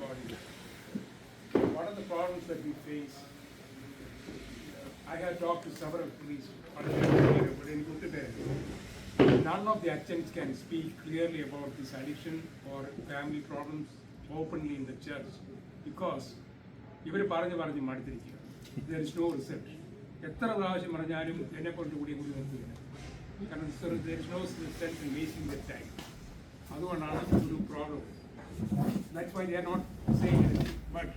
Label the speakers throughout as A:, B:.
A: body. What are the problems that we face? I have talked to several priests, none of the Achans can speak clearly about this addiction or family problems openly in the church because there is no result. There is no sense in wasting their time. That's another problem. That's why they are not saying anything. But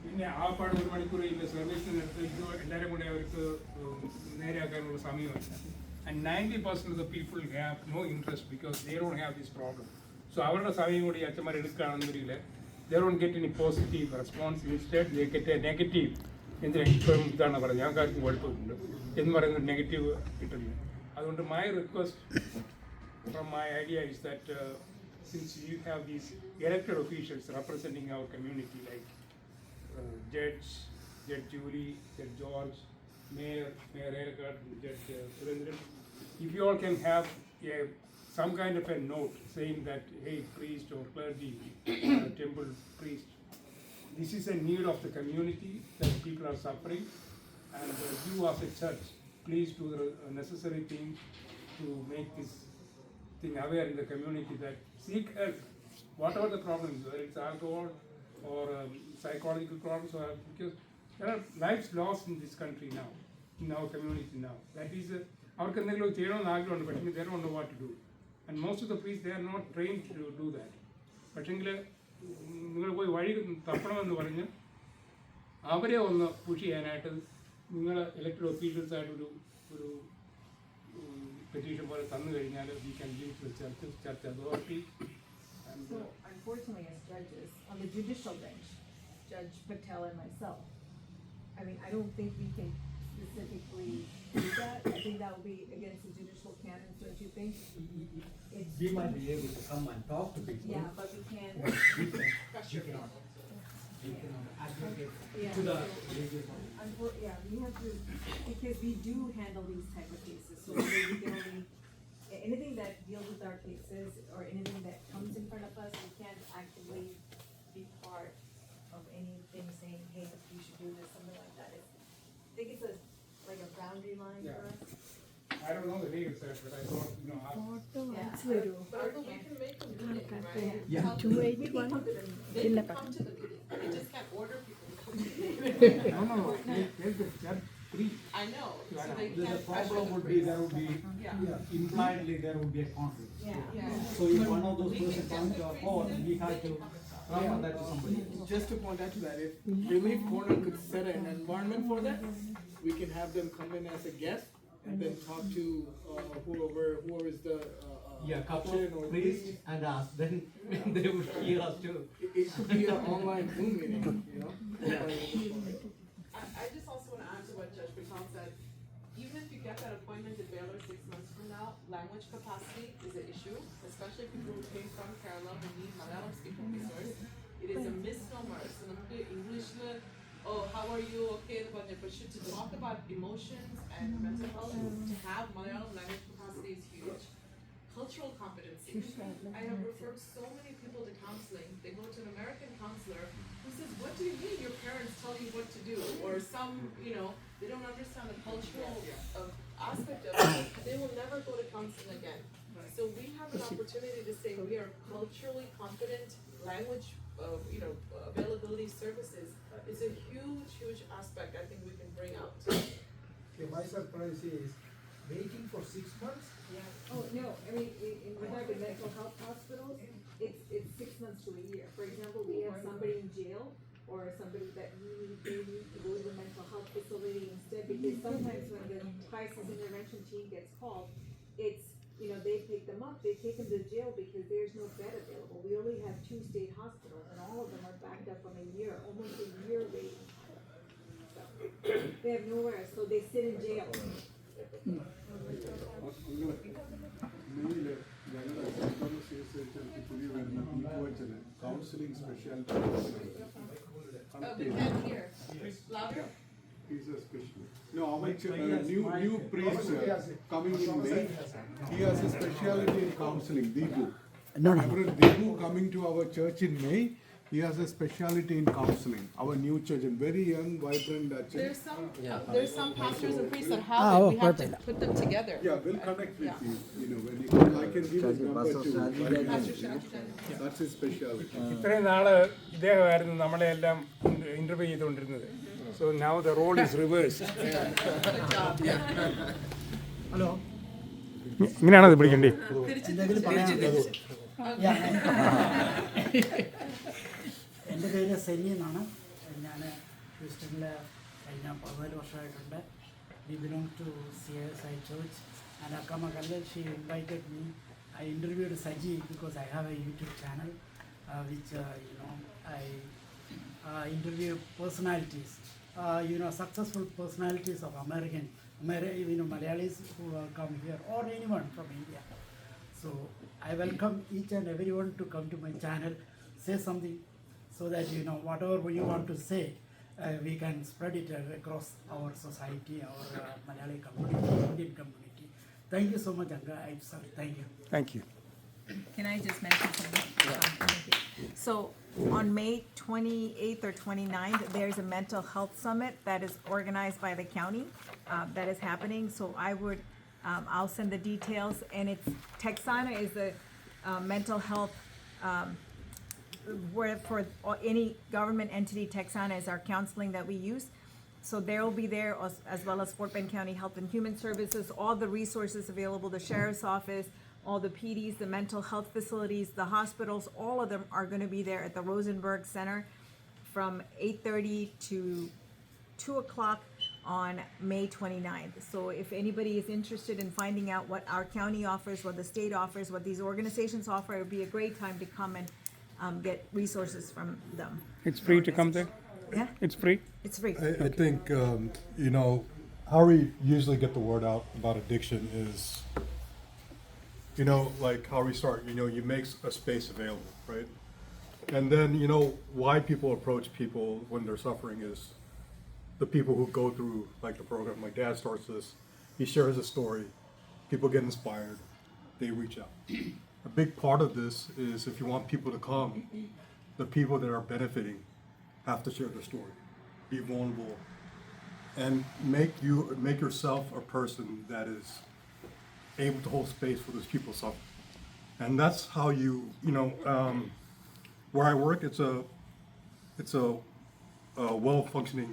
A: പിന്നെ ആ പാട് ഒരു മണിക്കൂർ ഇല്ല സർവീസിന് എടുത്തിട്ട് എല്ലാവരും കൂടെ അവർക്ക് നേരെയാക്കാനുള്ള സമയമില്ല. And 90% of the people have no interest because they don't have this problem. So അവരുടെ സമയം കൂടി അച്ഛന്മാർ എടുക്കുകയാണെന്നുണ്ടെങ്കിൽ they don't get any positive response. Instead they get a negative. എന്തിനാ ഇപ്പം ഇതാണ് പറഞ്ഞത് ഞങ്ങൾക്കാർക്കും കുഴപ്പമുണ്ട് എന്ന് പറയുന്ന നെഗറ്റീവ് കിട്ടുന്നു. അതുകൊണ്ട് my request from my idea is that since you have these elected officials representing our community like Judge Julie, Judge George, Mayor Erica, Judge Surendran, if you all can have some kind of a note saying that, hey, priest or clergy, temple priest, this is a need of the community that people are suffering, and you as a church, please do the necessary things to make this thing aware in the community that seek help, whatever the problem is, whether it's alcohol or psychological problems, or because there are lives lost in this country now, in our community now. That is our they don't know what to do, and most of the priests they are not trained to do that. But നിങ്ങൾ പോയി വഴി തപ്പണമെന്ന് പറഞ്ഞ് അവരെ ഒന്ന് push ചെയ്യാനായിട്ട് നിങ്ങൾ elected ഒഫീഷ്യൽസായിട്ടൊരു ഒരു petition പോലെ തന്നു കഴിഞ്ഞാൽ we can give to church authority.
B: So unfortunately, as judges on the judicial bench, Judge Patel and myself, I mean, I don't think we can specifically do that. I think that would be against the judicial canons, don't you think?
C: We might be able to come and talk to people.
B: Yeah, but we can't.
C: We cannot advocate to the religious body.
B: Yeah, we have to, because we do handle these type of cases, so we can only, anything that deals with our cases or anything that comes in front of us, we can't actively be part of anything saying, hey, you should do this, something like that. I think it's like a boundary line for us.
A: I don't know the legal side, but I thought,
D: But we can make a meeting, right?
C: Yeah.
D: Tell them they can come to the meeting. They can come to the meeting. They just can't order people to come to the meeting.
A: there's the church priest.
D: I know, so they
C: The
D: can't pressure
C: problem
D: the
C: would be,
D: priest.
C: there would be,
D: Yeah.
C: impliedly there would be a conflict.
B: Yeah.
D: Yeah.
C: So if one of those persons comes to our court, we have to refer that to somebody else.
E: Just to point out to that, if Relief Corner could set an environment for that, we can have them come in as a guest and then talk to whoever is the
C: Couple,
E: Achan or
C: priest and us, then they would hear us too.
E: It could be an online Zoom meeting, you know?
D: I just also want to add to what Judge Patel said. Even if you get that appointment in Baylor 6 months from now, language capacity is an issue, especially people who came from Kerala who need Malayalam speaking resource. It is a misnomer. So English, oh, how are you? Okay, but to talk about emotions and mental health, to have Malayalam language capacity is huge. Cultural competency. I have referred so many people to counseling. They go to an American counselor who says, what do you mean your parents tell you what to do? Or some, they don't understand the cultural aspect of it. They will never go to counseling again. So we have an opportunity to say we are culturally competent, language, availability services. It's a huge aspect I think we can bring out.
F: Okay, my surprise is waiting for 6 months.
B: Oh, no, I mean, in regard to mental health hospitals, it's 6 months to a year. For example, we have somebody in jail or somebody that they need to go to the mental health facility instead, because sometimes when the crisis intervention team gets called, it's, they pick them up, they take them to jail because there's no bed available. We only have 2 state hospitals and all of them are backed up from a year, almost a year waiting. So, they have nowhere, so they sit in jail.
G: Counseling specialty.
D: We can't hear. Louder?
G: He's a specialist. No, new priest coming in May. He has a specialty in counseling, Deepu.
H: No.
G: Reverend Devu coming to our church in May. He has a specialty in counseling. Our new church, and very young, vibrant church.
D: There's some pastors and priests that have it, we have to put them together.
G: Yeah, we'll connect with you. You know, when you come, I can give his number to.
D: Pastor Shaju.
G: That's his specialty.
A: ഇത്രയും നാള് ഇദ്ദേഹമായിരുന്നു നമ്മളെ എല്ലാം interview ചെയ്തുകൊണ്ടിരുന്നത്. So now the role is reverse.
C: Hello,
A: ഇങ്ങനെയാണോ ഇത് പിടിക്കേണ്ടത്?
C: എന്തെങ്കിലും പറയാനുള്ളത്? എൻ്റെ പേര് സെനി എന്നാണ്. ഞാൻ ഹ്യൂസ്റ്റണിൽ കഴിഞ്ഞ 14 വർഷമായിട്ടുണ്ട്. We belong to CSI church. And Akkama Kalle, she invited me. I interviewed Saji because I have a YouTube channel which I interview personalities, successful personalities of Malayalis who come here, or anyone from India. So I welcome each and everyone to come to my channel, say something, so that whatever you want to say, we can spread it across our society, our Malayali community, Indian community. Thank you so much, Anga. I'm sorry. Thank you.
A: Thank you.
B: Can I just mention something? Thank you. So on May 28th or 29th, there's a mental health summit that is organized by the county that is happening. So I'll send the details, and it's Texana is the mental health where for any government entity. Texana is our counseling that we use. So they will be there, as well as Fort Bend County Health and Human Services, all the resources available, the sheriff's office, all the PDs, the mental health facilities, the hospitals, all of them are going to be there at the Rosenberg Center from 8:30 to 2 o'clock on May 29th. So if anybody is interested in finding out what our county offers, what the state offers, what these organizations offer, it would be a great time to come and get resources from them.
A: It's free to come there?
B: Yeah,
A: It's free?
B: it's free.
I: I think, how we usually get the word out about addiction is, like how we start, you make a space available, right? And then, why people approach people when they're suffering is the people who go through, like the program. My dad starts this, he shares a story, people get inspired, they reach out. A big part of this is if you want people to come, the people that are benefiting have to share their story, be vulnerable, and make yourself a person that is able to hold space for those people suffering. And that's how where I work, it's a well-functioning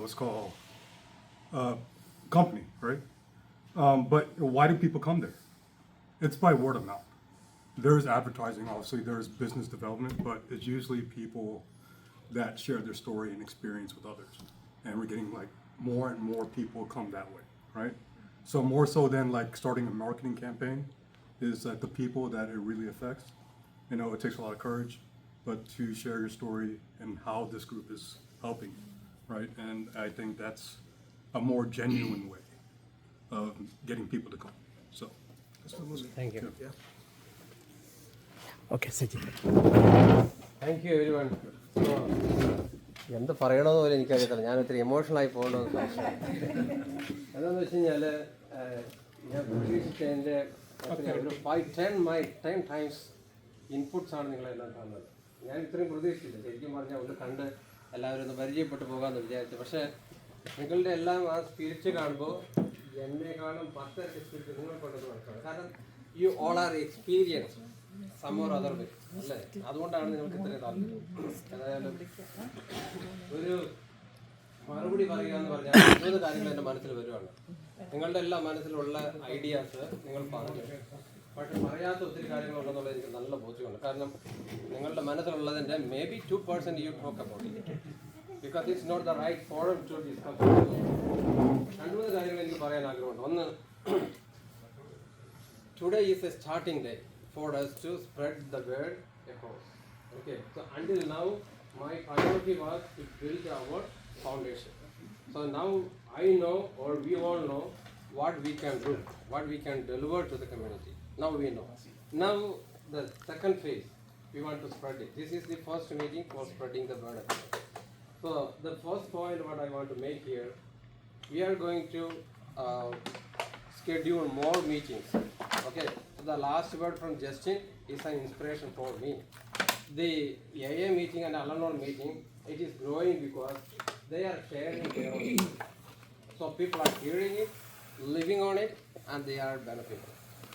I: what's called company, right? But why do people come there? It's by word of mouth. There's advertising, obviously, there's business development, but it's usually people that share their story and experience with others. And we're getting like more and more people come that way, right? So more so than like starting a marketing campaign is that the people that it really affects, it takes a lot of courage, but to share your story and how this group is helping, right? And I think that's a more genuine way of getting people to come. So.
J: Thank you.
C: Okay, Saji.
J: Thank you everyone. എന്ത് പറയണമെന്ന് പോലും എനിക്കറിയത്തില്ല. ഞാൻ ഒത്തിരി എമോഷണലായി പോകണമെന്ന് സംശയം. എന്താണെന്ന് വെച്ച് കഴിഞ്ഞാൽ ഞാൻ പ്രതീക്ഷിച്ചതിൻ്റെ ഒരു 10 ടൈംസ് ഇൻപുട്സ് ആണ് നിങ്ങളെല്ലാം തന്നത്. ഞാൻ ഇത്രയും പ്രതീക്ഷിച്ചില്ല. ശരിക്കും പറഞ്ഞാൽ ഒന്ന് കണ്ട് എല്ലാവരും ഒന്ന് പരിചയപ്പെട്ട് പോകാമെന്ന് വിചാരിച്ചു. പക്ഷേ നിങ്ങളുടെ എല്ലാം ആ സ്പിരിറ്റ് കാണുമ്പോൾ എന്നെക്കാളും 10 ഇരട്ടി സ്പിരിറ്റ് നിങ്ങൾക്കുണ്ടെന്ന് മനസ്സിലാവും. കാരണം you all are experience some or other way, അല്ലേ? അതുകൊണ്ടാണ് നിങ്ങൾക്ക് ഇത്രയും താല്പര്യം. ഏതായാലും ഒരു മറുപടി പറയുക എന്ന് പറഞ്ഞാൽ 20 കാര്യങ്ങൾ എൻ്റെ മനസ്സിൽ വരുവാണ്. നിങ്ങളുടെ എല്ലാ മനസ്സിലുള്ള ഐഡിയാസ് നിങ്ങൾ പറഞ്ഞു, പക്ഷെ പറയാത്ത ഒത്തിരി കാര്യങ്ങളുണ്ടെന്നുള്ളത് എനിക്ക് നല്ല ബോധ്യമുണ്ട്. കാരണം നിങ്ങളുടെ മനസ്സിലുള്ളതിൻ്റെ maybe 2% you talk about it because it's not the right forum to discuss. 2 കാര്യങ്ങൾ എനിക്ക് പറയാൻ ആഗ്രഹമുണ്ട്. ഒന്ന്, today is a starting day for us to spread the word across. Okay, so until now my priority was to build our foundation. So now I know, or we all know, what we can do, what we can deliver to the community. Now we know. Now the second phase, we want to spread it. This is the first meeting for spreading the word. So the first point what I want to make here, we are going to schedule more meetings. Okay, the last word from Justin is an inspiration for me. The AA meeting and Al-Anon meeting, it is growing because they are sharing their own. So people are hearing it, living on it, and they are benefiting.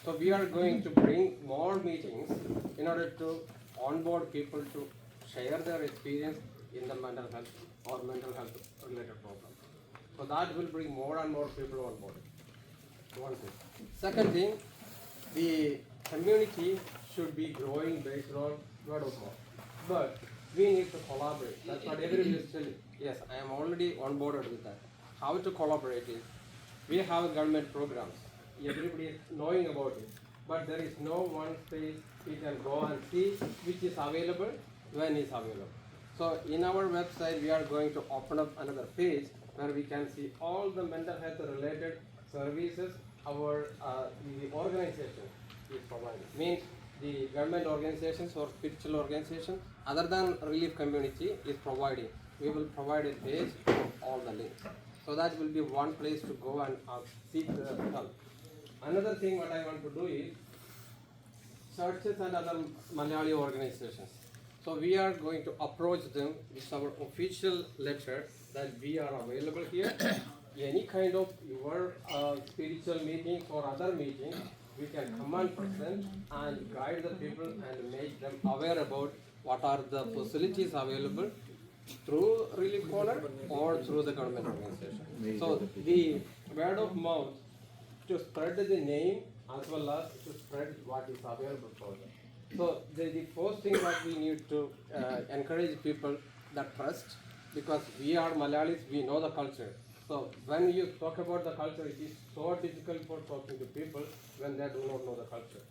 J: So we are going to bring more meetings in order to onboard people to share their experience in the mental health or mental health related problems. So that will bring more and more people on board. One thing. Second thing, the community should be growing based on word of mouth. But we need to collaborate. That's what everybody is telling. Yes, I am already on board with that. How to collaborate is, we have government programs. Everybody is knowing about it. But there is no one place we can go and see which is available, when is available. So in our website, we are going to open up another page where we can see all the mental health related services our the organization is providing. Means the government organizations or spiritual organizations other than relief community is providing. We will provide a page of all the links. So that will be one place to go and seek the help. Another thing what I want to do is churches and other Malayali organizations. So we are going to approach them with our official letter that we are available here. Any kind of your spiritual meetings or other meetings, we can come and present and guide the people and make them aware about what are the facilities available through Relief Corner or through the government organization. So the word of mouth to spread the name as well as to spread what is available for them. So the first thing that we need to encourage people that trust, because we are Malayalis, we know the culture. So when you talk about the culture, it is so difficult for talking to people when they do not know the culture.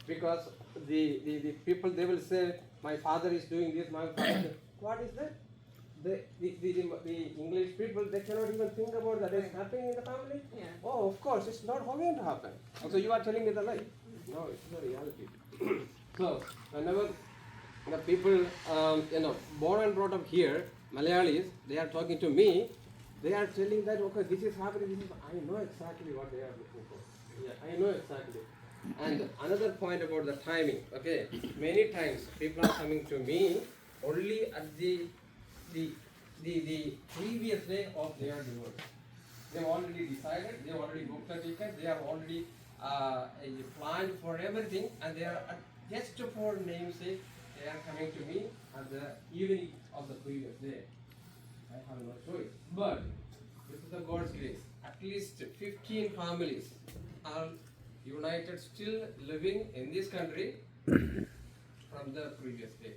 J: Because the people, they will say, my father is doing this, my father, what is that? The English people, they cannot even think about that it's happening in the family.
B: Yeah.
J: Oh, of course, it's not going to happen. So you are telling me the lie. No, it's the reality. So whenever the people, born and brought up here, Malayalis, they are talking to me, they are telling that, okay, this is happening, I know exactly what they are looking for. Yeah, I know exactly. And another point about the timing, okay, many times people are coming to me only at the previous day of their divorce. They already decided, they already booked a ticket, they are already planned for everything, and they are just for namesake, they are coming to me at the evening of the previous day. I have no choice. But this is the God's grace. At least 15 families are united, still living in this country from the previous day.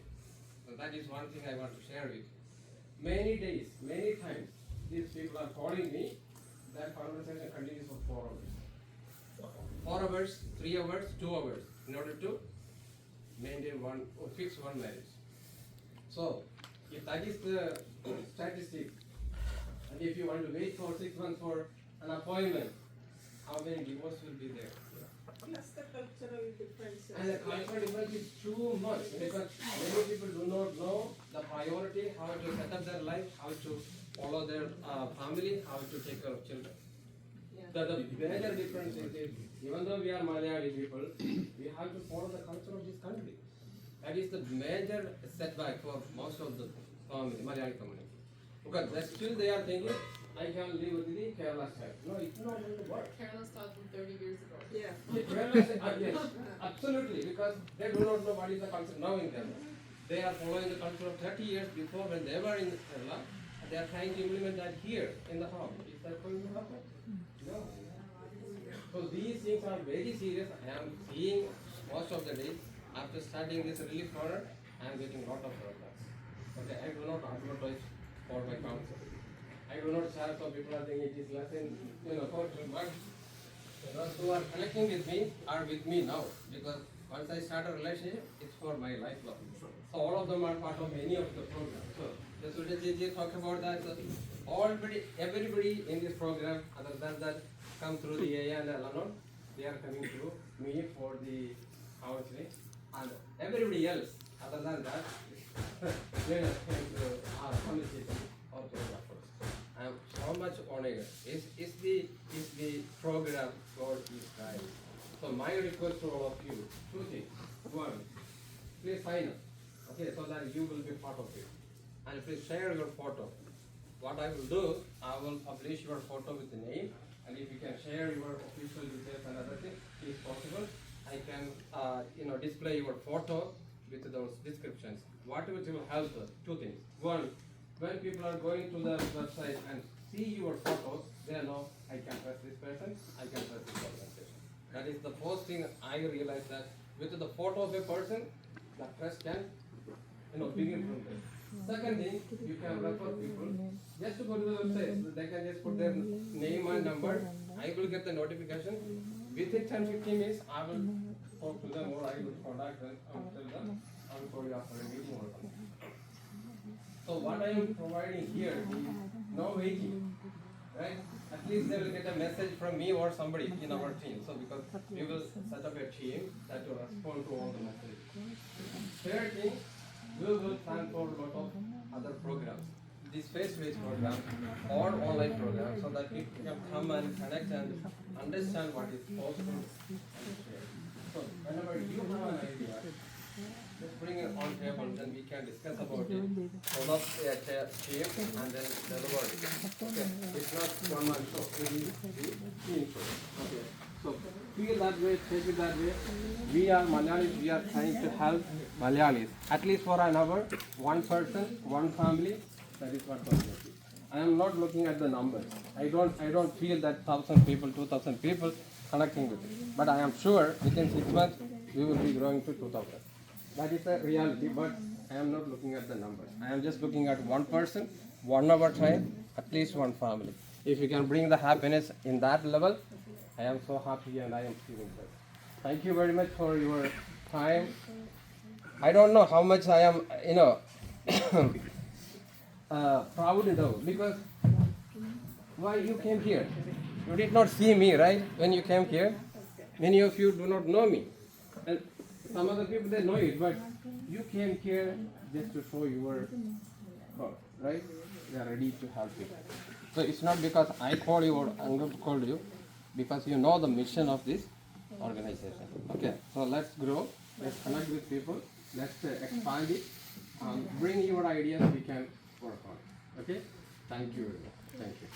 J: So that is one thing I want to share with you. Many days, many times, these people are calling me. That conversation continues for 4 hours. 4 hours, 3 hours, 2 hours, in order to maintain one or fix one marriage. So, if that is the statistic, and if you want to wait for 6 months for an appointment, how many divorces will be there?
B: Plus the cultural differences.
J: And the cultural difference is too much because many people do not know the priority, how to set up their life, how to follow their family, how to take care of children.
B: Yeah.
J: The major difference is even though we are Malayali people, we have to follow the culture of this country. That is the major setback for most of the Malayali community. Because still they are thinking, I can live with the Kerala style. No, it's not going to work.
D: Kerala started from 30 years ago.
B: Yeah.
J: Yes, absolutely, because they do not know what is the culture now in Kerala. They are following the culture of 30 years before when they were in Kerala. They are trying to implement that here in the home. Is that going to happen? No. So these things are very serious. I am seeing most of the days after starting this Relief Corner, I am getting a lot of progress. Okay, I do not advertise for my council. I do not share, so people are thinking it is less in, fortune, but those who are connecting with me are with me now, because once I start a relationship, it's for my lifelong. So all of them are part of many of the programs. So the Sudaji talk about that. So everybody in this program, other than that, come through the AA and Al-Anon, they are coming through me for the counseling, and everybody else, other than that, they are coming to our communication or to our efforts. I am so much honored. Is the program God is guiding. So my request to all of you, two things. One, please sign up, okay, so that you will be part of it. And please share your photo. What I will do, I will publish your photo with the name, and if you can share your official details and other things, if possible, I can, display your photo with those descriptions. What will help us? Two things. One, when people are going to the website and see your photos, they know I can trust this person, I can trust this organization. That is the first thing I realized, that with the photo of a person, the trust can, begin from there. Second thing, you can refer people. Just to go to the website, they can just put their name and number. I will get the notification. Within 10-15 minutes, I will talk to them, or I will contact them and tell them I will call you after a meeting or something. So what I am providing here is no waiting, right? At least they will get a message from me or somebody in our team. So because we will set up a team that will respond to all the messages. Third thing, we will plan for a lot of other programs. This face-to-face program or online program, so that people can come and connect and understand what is possible and share. So whenever you have an idea, just bring it on table, then we can discuss about it. Hold up a team and then deliver it. Okay, it's not one-man show, it is the team show. Okay, so feel that way, take it that way. We are Malayalis, we are trying to help Malayalis. At least for an hour, one person, one family, that is what we are. I am not looking at the numbers. I don't feel that 1,000 people, 2,000 people connecting with it. But I am sure within 6 months, we will be growing to 2,000. That is a reality, but I am not looking at the numbers. I am just looking at one person, 1 hour time, at least one family. If you can bring the happiness in that level, I am so happy and I am feeling good. Thank you very much for your time. I don't know how much I am, proud though, because why you came here? You did not see me, right, when you came here? Many of you do not know me. And some other people, they know it, but you came here just to show your God, right? We are ready to help you. So it's not because I called you or Uncle called you, because you know the mission of this organization. Okay, so let's grow, let's connect with people, let's expand it, bring your ideas, we can work on it. Okay, thank you very much. Thank you.